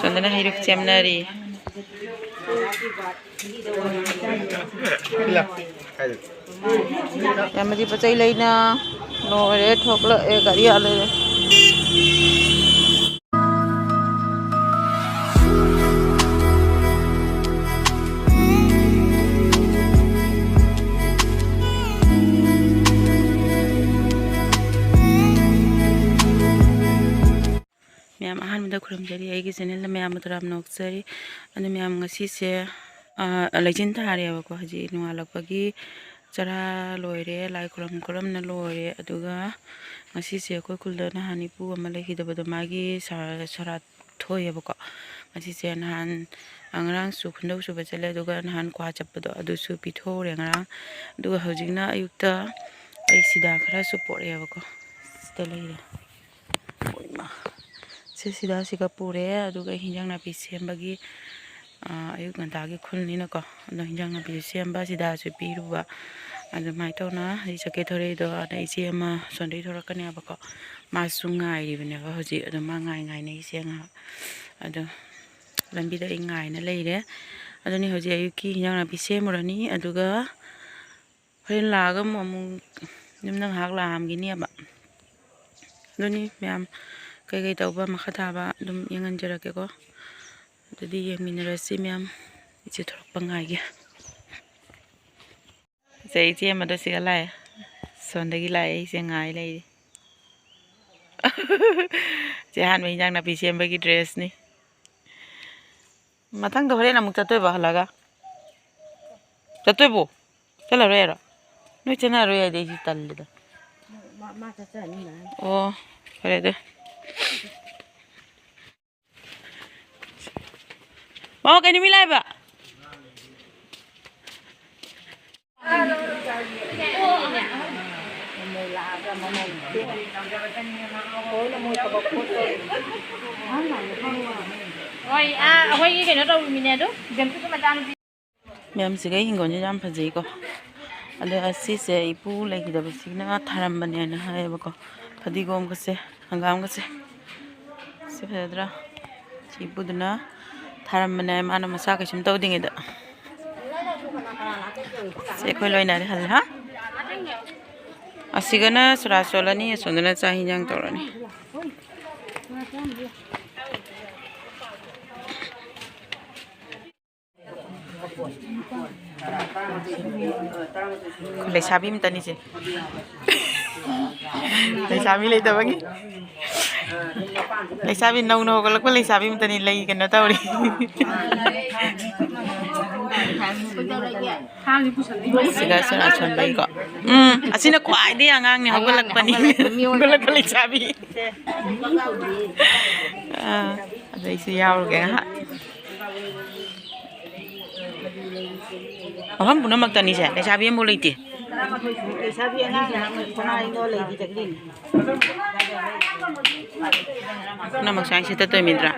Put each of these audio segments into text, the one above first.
sondana hidup cemnari yang mesti pacai lainnya no red hokla gari ale ma'am अहमद खुरमजरी आई channel ma'am तराम नोक्सरी अने मैम ngasi se लेजिन थारेबको हजि नुआलकपगी चरा लोइरे लाई खुरम ना लोइरे अदुगा ngasi se कोइ खुलदा नहानि पु अमा लेखिदबदो मागी सरा थोयबको ngasi se नहान अंगरां सु खुंदौ सु बचले अदुगा नहान क्वा चपदो अदुसु पिथोरे अंगरां अदुगा हजिगना अयुक्ता आई सिदा खरा सु पोरेबको सिदा लेरे ओइमा सिदा सिगा पुरे अदुगा हिंजांग नापि सेमबगी अयुक ngantagi khulnina ko ado hinjang napi semba sida su piruba ado mai tona ri chake thore do ada isi ama sondai thorakane abako ma sungai ribne ba hoji ado ma ngai nei senga ado lambi da ngai na leire ado ni hoji ayuki hinjang napi semurani aduga horen laga momu nimnang hak lam gini aba ado ni ma'am kai tauba makhataba dum yangan jarake ko jadi yeminarasi ma'am ichi thorok pangai ge sei che mado sigala sondagi lai se ngai lai je han mi jang na pi semba gi dress ni mathang do hore na muk chatoi ba halaga chatoi bo chala re ra noi chana ro ya de ji tal da ma cha ni na oh hore de mau cái này lại ba oi cái nó đâu mình nè đó gần cái mà đang mềm xí cái hình còn như jam phải gì co ada asi se ipu lagi dah bersihna tharam bani na hai bako phadi gom ka se hangam ka se phedra ipu duna tharam bani mana masa ka chim tau ding ida se khoi loi na hal ha asigana sura solani sondana chahi jang torani lesabi mtani je lesabi le tabagi lesabi no ko lakwa lesabi mtani lei kena tawri siga sura chonbai ko asina kwai de angang ni hawalak pani golak lesabi adai se yaw ge ha Aham puna magtani siya. Lesabi mo liti. Lesabi nga kunay no liti taglin. Na magsayang siya tatoy midra.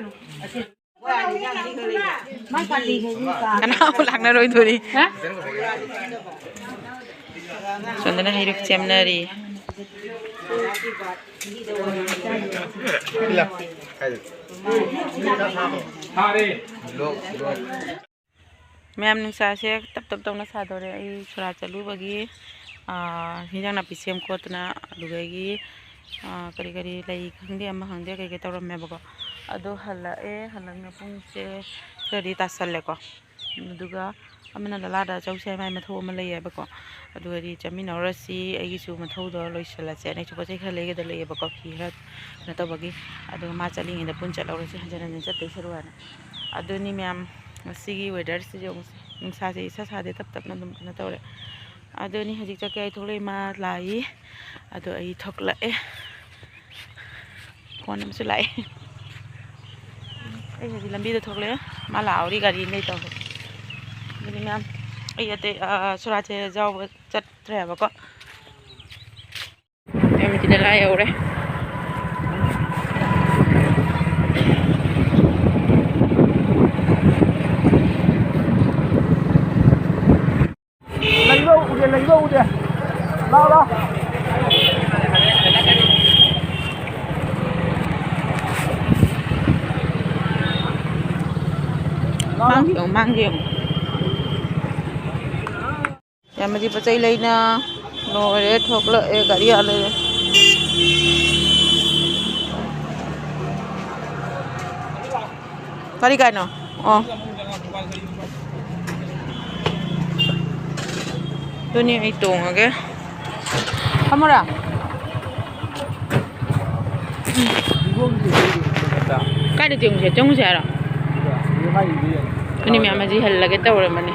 Kana ulang na roy duri. Ha? Sondana hidup cemnari. Ma'am नुसा से तब तब ना सादोरे आई सुरा चलू बगी हिंजांग नापि same कोतना दुगैगी करी करी लाई खंगदे अमा खंगदे कई तौरमे बको अदो हलंगना पुंगसे करी तासलेको दुगा अमना ललादा चौसे माय मथौ अमा लैय बको अदुगरी चमिनौरसी आइगिसु मथौदो लोइसलासे नै चुपचे खा लेगे द लैय बको फिरत नतो बगी अदो मा चलिंगे द पुन चलौरसे हजन चते सरुवाना अदोनी ma'am Masigi weather se jong sa se sa de tap na dum na tawre ado ni haji cha kai tholei ma lai ado ai thok la e kon am su lai ai haji lambi de thok le ma lao ri gari nei taw ni mam ai ate sura che jaw chat tre ba ko em ti de lai ore lấy gâu kìa lao lao mang diệm nhà mà đi bắt chay lấy na rồi đấy thuộc lợi cả đi ănเลยcái đi cái nào tôi nhìn ai tung à cái không có à cái được chừng sẽ trông sẽ rồi ini mẹ mà gì hell là cái tàu rồi mà nè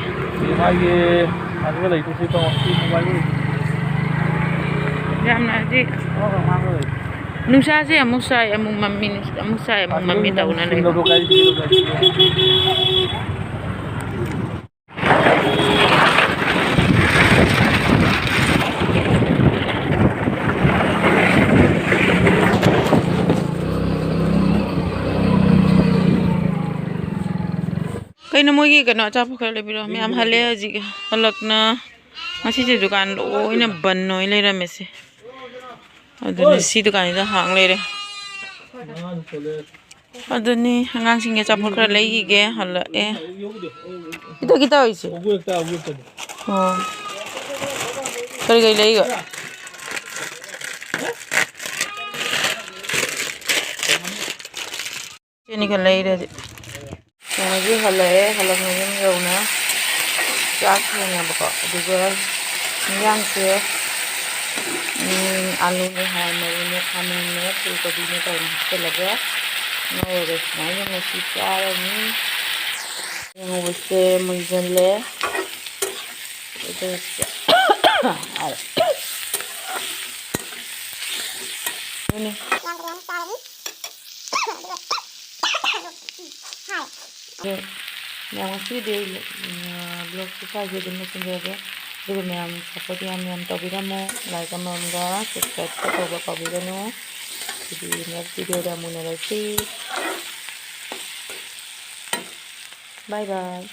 Aku lagi tu situ mobile ni. Jam na di. Nung sa siya musay among mami taw na Tinggal dua kali. Kay na mo gi kana cha phok le biro me am hale ji halak na ngasi je dukan lo ina ban noi le ra me se aduni si dukan da hang le re aduni hangang sing ge cha phok le gi ge hala e ita kita hoise Ogu ekta. oh kari gai le ga ni ka le re Jadi halak ngajin rauna jas nya bako juga yang ke alu ne ha ne khame ne tu ko di ne ta ne laga no re na yang si chara ni yang wese mujin le itu ini yang masih di blog kita jadi mungkin juga juga yang seperti yang tahu kita mau like comment dan subscribe atau apa video no jadi next video dah mulai lagi bye bye